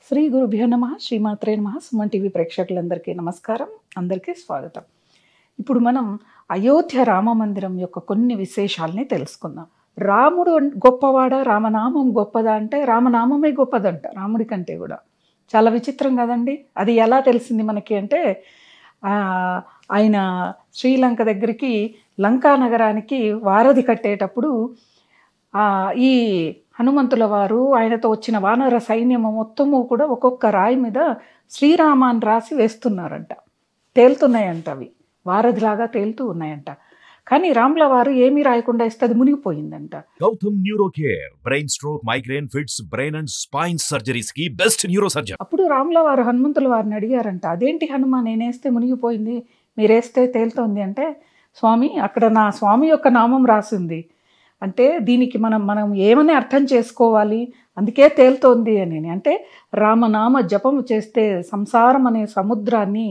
శ్రీ గురుభ్యో నమః శ్రీమాత్రే నమః సుమన్ టీవీ ప్రేక్షకులందరికీ నమస్కారం. అందరికీ స్వాగతం. ఇప్పుడు మనం అయోధ్య రామ మందిరం యొక్క కొన్ని విశేషాలని తెలుసుకుందాం. రాముడు గొప్పవాడా, రామనామం గొప్పదా అంటే రామనామమే గొప్పదంట రాముడి కంటే కూడా. చాలా విచిత్రం కదండి. అది ఎలా తెలిసింది మనకి అంటే ఆయన శ్రీలంక దగ్గరికి లంకా నగరానికి వారధి కట్టేటప్పుడు ఈ హనుమంతుల వారు ఆయనతో వచ్చిన వానర సైన్యము మొత్తము కూడా ఒక్కొక్క రాయి మీద శ్రీరామాన్ని రాసి వేస్తున్నారంట. తేలుతున్నాయంట, అవి వారధిలాగా తేలుతూ ఉన్నాయంట. కానీ రాముల వారు ఏమీ రాయకుండా ఇస్తే అది మునిగిపోయిందంట. Gautam neuro care brain stroke, migraine, fits, brain and spine surgeries కి బెస్ట్ న్యూరో సర్జన్. అప్పుడు రాముల వారు హనుమంతుల వారిని అడిగారంట, అదేంటి హనుమ, నేనేస్తే మునిగిపోయింది, మీరేస్తే తేలుతోంది అంటే, స్వామి అక్కడ నా స్వామి యొక్క నామం రాసింది అంటే దీనికి మనం ఏమని అర్థం చేసుకోవాలి, అందుకే తేలుతోంది అని. అంటే రామనామ జపము చేస్తే సంసారం అనే సముద్రాన్ని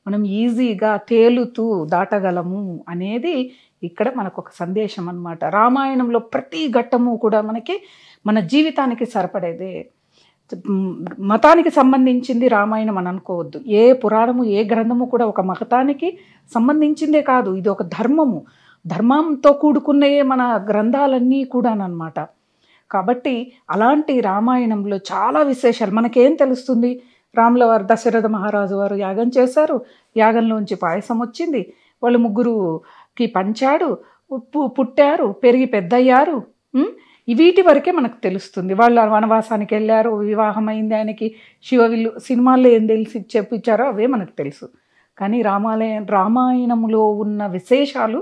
మనం ఈజీగా తేలుతూ దాటగలము అనేది ఇక్కడ మనకు ఒక సందేశం అన్నమాట. రామాయణంలో ప్రతి ఘట్టము కూడా మనకి మన జీవితానికి సరిపడేదే. మతానికి సంబంధించింది రామాయణం అని అనుకోవద్దు. ఏ పురాణము ఏ గ్రంథము కూడా ఒక మతానికి సంబంధించిందే కాదు, ఇది ఒక ధర్మము. ధర్మంతో కూడుకున్నయే మన గ్రంథాలన్నీ కూడానమాట. కాబట్టి అలాంటి రామాయణంలో చాలా విశేషాలు మనకేం తెలుస్తుంది. రాముల వారు దశరథ మహారాజు వారు యాగం చేశారు, యాగంలోంచి పాయసం వచ్చింది, వాళ్ళు ముగ్గురుకి పంచాడు, పుట్టారు, పెరిగి పెద్దయ్యారు. వీటి వరకే మనకు తెలుస్తుంది. వాళ్ళు వనవాసానికి వెళ్ళారు, వివాహం అయింది ఆయనకి, శివవిల్లు సినిమాల్లో ఏం తెలిసి చెప్పించారో అవే మనకు తెలుసు. కానీ రామాయణంలో ఉన్న విశేషాలు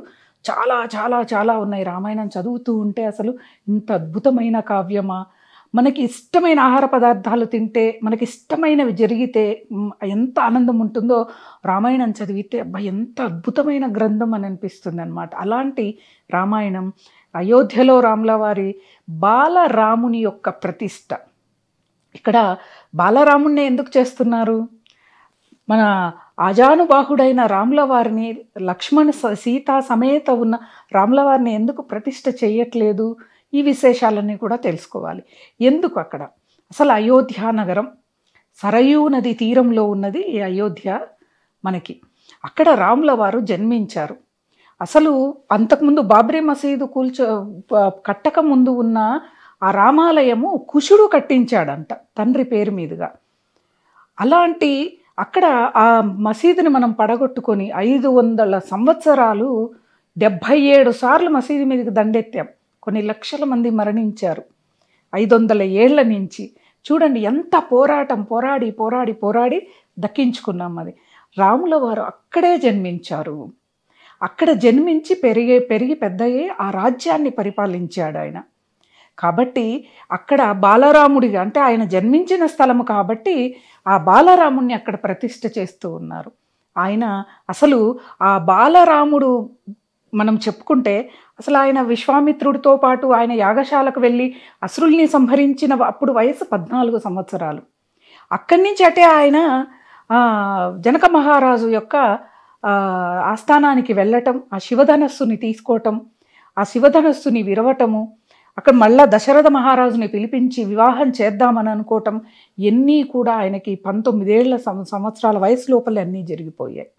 చాలా చాలా చాలా ఉన్నాయి. రామాయణం చదువుతూ ఉంటే అసలు ఇంత అద్భుతమైన కావ్యమా, మనకి ఇష్టమైన ఆహార పదార్థాలు తింటే, మనకి ఇష్టమైనవి జరిగితే ఎంత ఆనందం ఉంటుందో రామాయణం చదివితే అబ్బా ఎంత అద్భుతమైన గ్రంథం అని అనిపిస్తుంది అనమాట. అలాంటి రామాయణం అయోధ్యలో రాముల వారి బాలరాముని యొక్క ప్రతిష్ట. ఇక్కడ బాలరాముణ్ణి ఎందుకు చేస్తున్నారు? మన ఆజానుబాహుడైన రాముల వారిని, లక్ష్మణ సీతా సమేత ఉన్న రాముల వారిని ఎందుకు ప్రతిష్ఠ చేయట్లేదు? ఈ విశేషాలన్నీ కూడా తెలుసుకోవాలి. ఎందుకు అక్కడ అసలు అయోధ్య నగరం సరయూ నది తీరంలో ఉన్నది ఈ అయోధ్య మనకి. అక్కడ రాముల వారు జన్మించారు. అసలు అంతకుముందు బాబ్రీ మసీదు కట్టక ముందు ఉన్న ఆ రామాలయము కుషుడు కట్టించాడంట తండ్రి పేరు మీదుగా. అలాంటి అక్కడ ఆ మసీదుని మనం పడగొట్టుకొని 500 సంవత్సరాలు 77 సార్లు మసీదు మీదకి దండెత్తాం. కొన్ని లక్షల మంది మరణించారు 500 ఏళ్ల నుంచి. చూడండి ఎంత పోరాటం, పోరాడి పోరాడి పోరాడి దక్కించుకున్నాం అది. రాముల వారు అక్కడే జన్మించారు. అక్కడ జన్మించి పెరిగి పెద్దయ్యే ఆ రాజ్యాన్ని పరిపాలించాడు ఆయన. కాబట్టి అక్కడ బాలరాముడిగా, అంటే ఆయన జన్మించిన స్థలము కాబట్టి ఆ బాలరాముడిని అక్కడ ప్రతిష్ఠ చేస్తూ ఉన్నారు. ఆయన అసలు ఆ బాలరాముడు మనం చెప్పుకుంటే అసలు ఆయన విశ్వామిత్రుడితో పాటు ఆయన యాగశాలకు వెళ్ళి అసురుల్ని సంహరించిన అప్పుడు వయసు 14 సంవత్సరాలు. అక్కడి నుంచి అటే ఆయన జనక మహారాజు యొక్క ఆస్థానానికి వెళ్ళటం, ఆ శివధనస్సుని తీసుకోవటం, ఆ శివధనస్సుని విరవటము, అక్కడ మళ్ళా దశరథ మహారాజుని పిలిపించి వివాహం చేద్దామని అనుకోవటం, ఎన్నీ కూడా ఆయనకి 19 సంవత్సరాల వయసు లోపల అన్నీ జరిగిపోయాయి.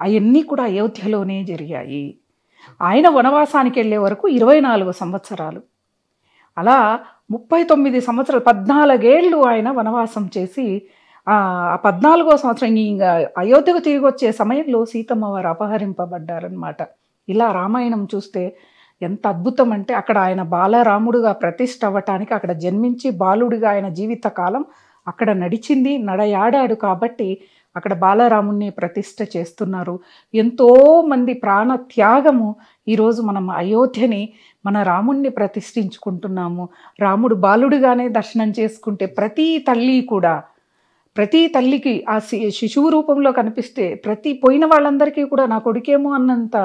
అవన్నీ కూడా అయోధ్యలోనే జరిగాయి. ఆయన వనవాసానికి వెళ్ళే వరకు 24 సంవత్సరాలు. అలా 39 సంవత్సరాలు 14 ఏళ్ళు ఆయన వనవాసం చేసి ఆ 14వ సంవత్సరం ఇంకా అయోధ్యకు తిరిగి వచ్చే సమయంలో సీతమ్మ వారు అపహరింపబడ్డారనమాట. ఇలా రామాయణం చూస్తే ఎంత అద్భుతం అంటే అక్కడ ఆయన బాలరాముడుగా ప్రతిష్ఠ అవ్వటానికి, అక్కడ జన్మించి బాలుడిగా ఆయన జీవితకాలం అక్కడ నడిచింది, నడయాడాడు కాబట్టి అక్కడ బాలరాముణ్ణి ప్రతిష్ఠ చేస్తున్నారు. ఎంతోమంది ప్రాణ త్యాగము ఈరోజు మనం అయోధ్యని మన రాముణ్ణి ప్రతిష్ఠించుకుంటున్నాము. రాముడు బాలుడిగానే దర్శనం చేసుకుంటే ప్రతి తల్లికి ఆ శిశువు రూపంలో కనిపిస్తే పోయిన వాళ్ళందరికీ కూడా నా కొడుకేమో అన్నంత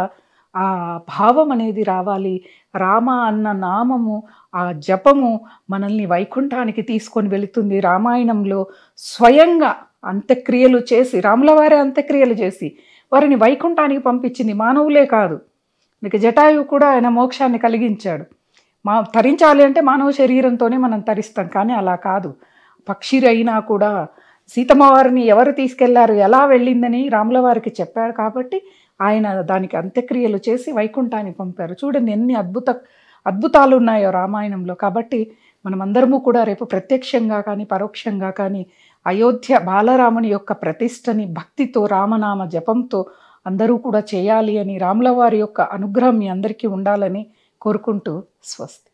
ఆ భావం అనేది రావాలి. రామ అన్న నామము, ఆ జపము మనల్ని వైకుంఠానికి తీసుకొని వెళుతుంది. రామాయణంలో స్వయంగా అంత్యక్రియలు చేసి, రాముల వారే అంత్యక్రియలు చేసి వారిని వైకుంఠానికి పంపించింది. మానవులే కాదు, మీకు జటాయువు కూడా ఆయన మోక్షాన్ని కలిగించాడు. తరించాలి అంటే మానవ శరీరంతోనే మనం తరిస్తాం, కానీ అలా కాదు. పక్షిరైనా కూడా సీతమ్మ వారిని ఎవరు తీసుకెళ్లారు, ఎలా వెళ్ళిందని రాముల వారికి చెప్పారు కాబట్టి ఆయన దానికి అంత్యక్రియలు చేసి వైకుంఠానికి పంపారు. చూడండి ఎన్ని అద్భుతాలు ఉన్నాయో రామాయణంలో. కాబట్టి మనమందరము కూడా రేపు ప్రత్యక్షంగా కానీ పరోక్షంగా కానీ అయోధ్య బాలరాముని యొక్క ప్రతిష్టని భక్తితో రామనామ జపంతో అందరూ కూడా చేయాలి అని, రాముల వారి యొక్క అనుగ్రహం మీ అందరికీ ఉండాలని కోరుకుంటూ స్వస్తి.